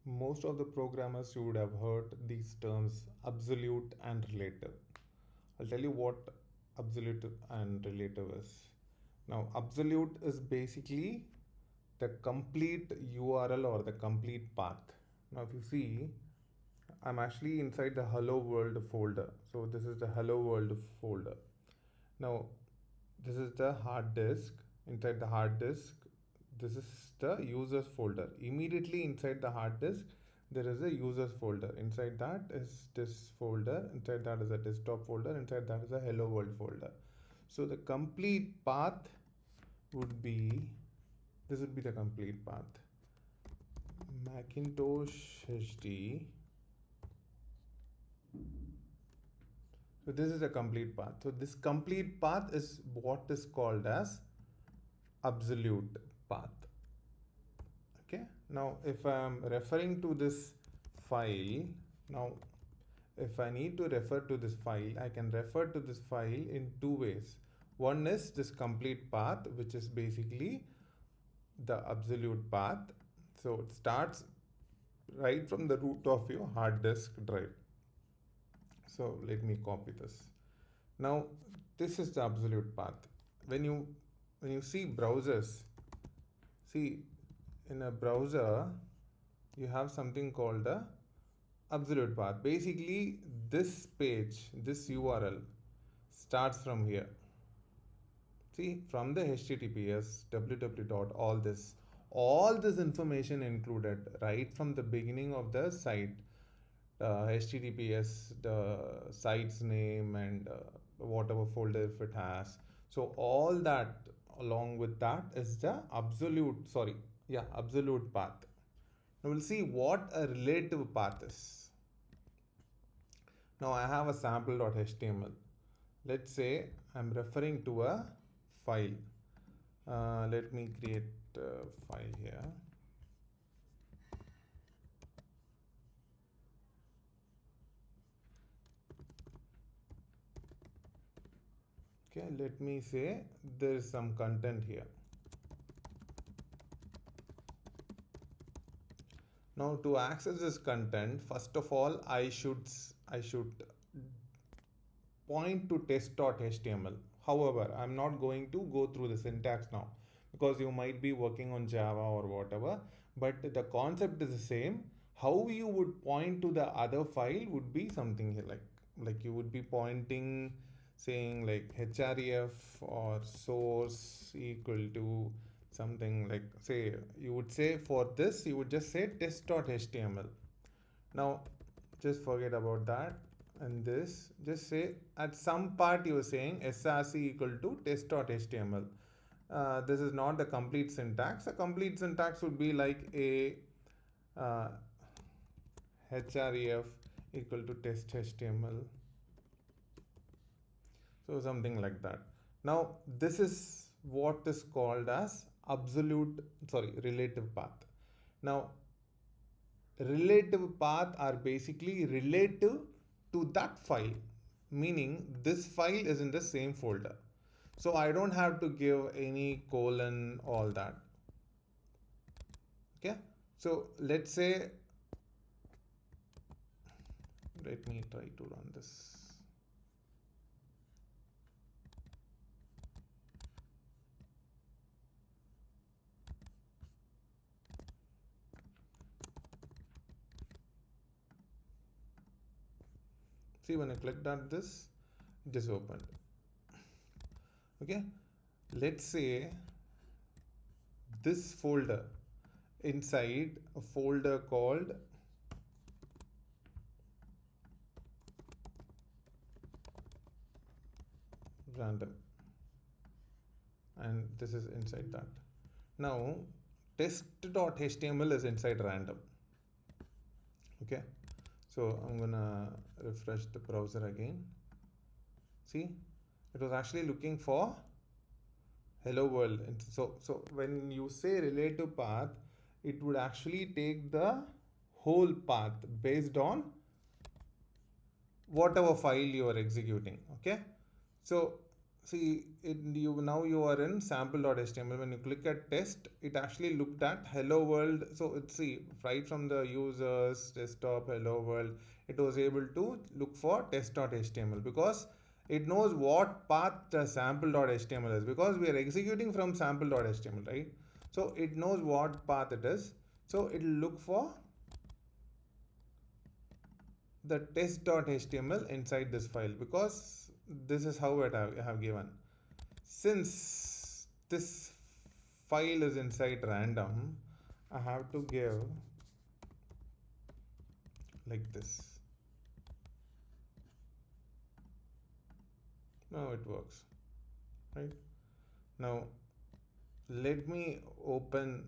most of the programmers you would have heard these terms absolute and relative. I'll tell you what absolute and relative is. Now, absolute is basically the complete URL or the complete path. Now, if you see, I'm actually inside the hello world folder. So, this is the hello world folder. Now, this is the hard disk. Inside the hard disk, this is the users folder. Immediately inside the hard disk, there is a users folder. Inside that is this folder. Inside that is a desktop folder. Inside that is a hello world folder. So the complete path would be, this would be the complete path. Macintosh HD. So this is a complete path. So this complete path is what is called as absolute path. Okay, now if I am referring to this file, now if I need to refer to this file, I can refer to this file in two ways. One is this complete path, which is basically the absolute path. So it starts right from the root of your hard disk drive. So let me copy this. Now this is the absolute path. When you see browsers, see in a browser you have something called a absolute path. Basically this page, this URL starts from here. See, from the HTTPS www. All this information included right from the beginning of the site, HTTPS, the site's name, and whatever folder if it has. So all that along with that is the absolute path. Now we'll see what a relative path is. Now I have a sample.html. Let's say I'm referring to a file. Let me create a file here. Okay, let me say there is some content here. Now to access this content, first of all, I should point to test.html. However, I'm not going to go through the syntax now because you might be working on Java or whatever, but the concept is the same. How you would point to the other file would be something here, like you would be pointing, saying like href or source equal to something, like say you would say for this you would just say test.html. Now just forget about that, and this just say at some part you are saying src equal to test.html. This is not the complete syntax. A complete syntax would be like a href equal to test.html. So something like that. Now this is what is called as relative path. Now relative path are basically relative to that file, meaning this file is in the same folder. So I don't have to give any colon, all that. Okay, so let's say, let me try to run this. See, when I clicked on this, it is opened. Okay, let's say this folder, inside a folder called random, and this is inside that. Now test.html is inside random. Okay, so I'm gonna refresh the browser again. See, it was actually looking for hello world. And so when you say relative path, it would actually take the whole path based on whatever file you are executing. Okay, so see it, you now you are in sample.html. When you click at test, it actually looked at hello world. So it's, see, right from the users desktop hello world, it was able to look for test.html because it knows what path the sample.html is, because we are executing from sample.html, right? So it knows what path it is, so it will look for the test.html inside this file, because this is how it I have given. Since this file is inside random, I have to give like this. Now it works, right? Now let me open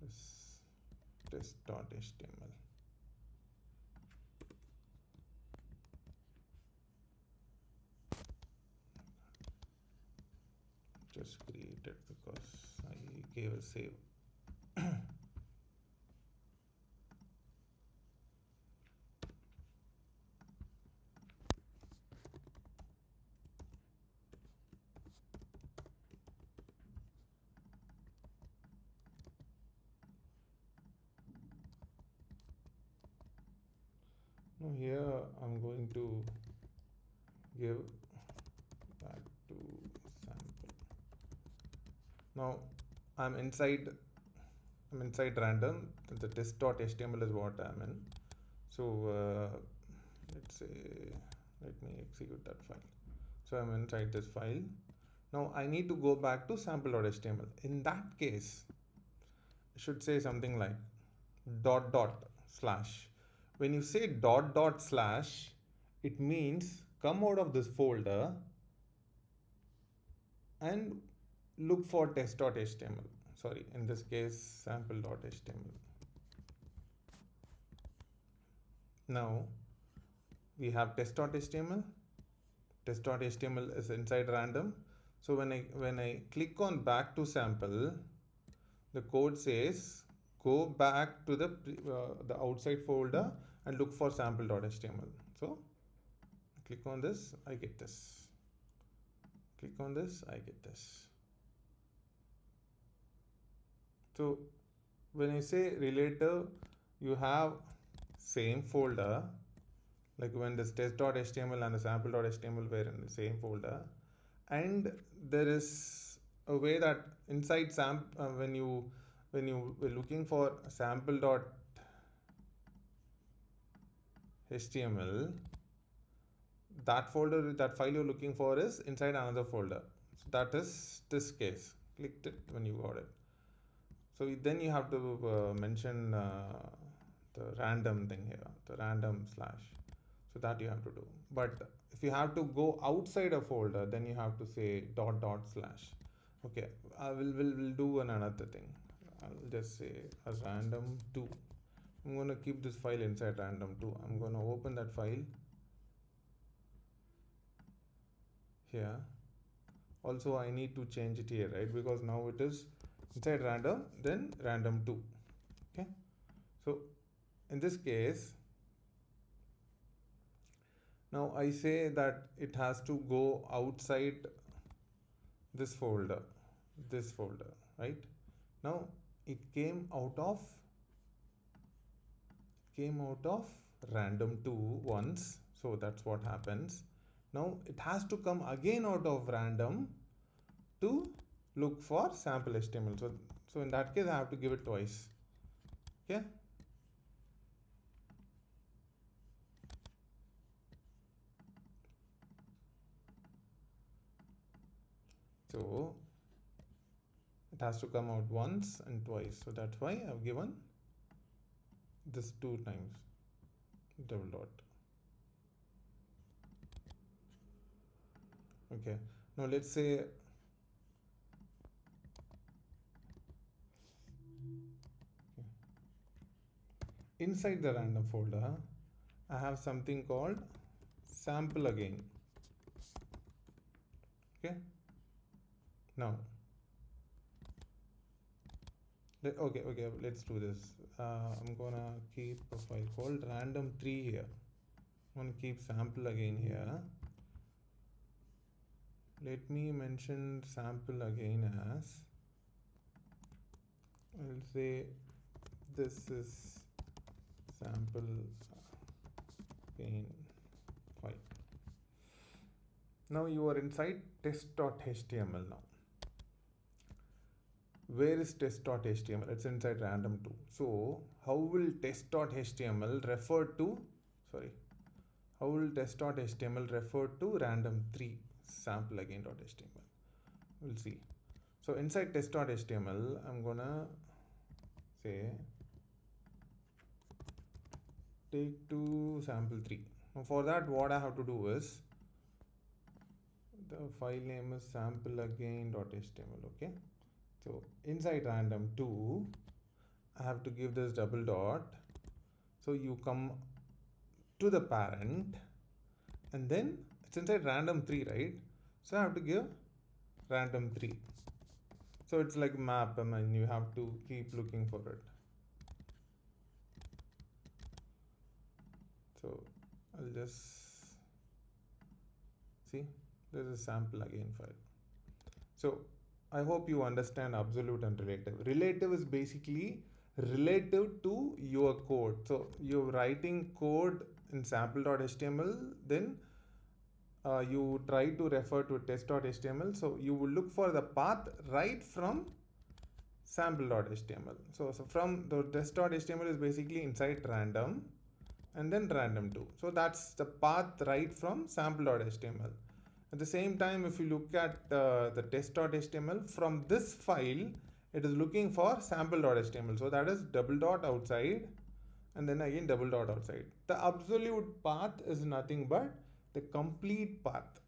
this test.html. Just create it because I gave a save. Now here I'm going to give back to sample. Now I'm inside random. The test.html is what I'm in. So let's say, let me execute that file. So I'm inside this file. Now I need to go back to sample.html. In that case, I should say something like dot dot slash. When you say dot dot slash, it means come out of this folder and look for test.html. Sorry, in this case, sample.html. Now we have test.html. Test.html is inside random. So when I click on back to sample, the code says go back to the outside folder and look for sample.html. So click on this, I get this. Click on this, I get this. So when I say relative, you have same folder, like when this test.html and the sample.html were in the same folder, and there is a way that inside when you were looking for sample.html, that file you're looking for is inside another folder. So that is this case. Clicked it when you got it. So then you have to mention the random thing here, the random slash. So that you have to do. But if you have to go outside a folder, then you have to say dot dot slash. Okay, we'll do another thing. I'll just say a random2. I'm going to keep this file inside random2. I'm going to open that file here. Also, I need to change it here, right? Because now it is inside random, then random2. Okay, so in this case, now I say that it has to go outside this folder, right? Now it came out of random2 once, so that's what happens. Now it has to come again out of random to look for sample HTML. So in that case, I have to give it twice. Okay. So it has to come out once and twice. So that's why I've given this 2 times, double dot. Okay. Now let's say inside the random folder, I have something called sample again. Okay. Now, okay, let's do this. I'm gonna keep a file called random3 here. I'm gonna keep sample again here. let me mention sample again as, I'll say this is sample again file. Now you are inside test.html now. Where is test.html? It's inside random2. So how will test.html refer to, how will test.html refer to random3 sample again.html? We'll see. So inside test.html, I'm gonna say take to sample3. Now for that, what I have to do is, the file name is sample again.html, okay? So inside random2, I have to give this double dot. So you come to the parent, and then it's inside random3, right? So I have to give random3. So it's like map, I mean, you have to keep looking for it. So I'll just see, there's a sample again file. So I hope you understand absolute and relative. Relative is basically relative to your code. So you're writing code in sample.html, then you try to refer to test.html. So you will look for the path right from sample.html. So from the test.html is basically inside random and then random2. So that's the path right from sample.html. At the same time, if you look at the test.html, from this file, it is looking for sample.html. So that is double dot outside and then again double dot outside. The absolute path is nothing but the complete path.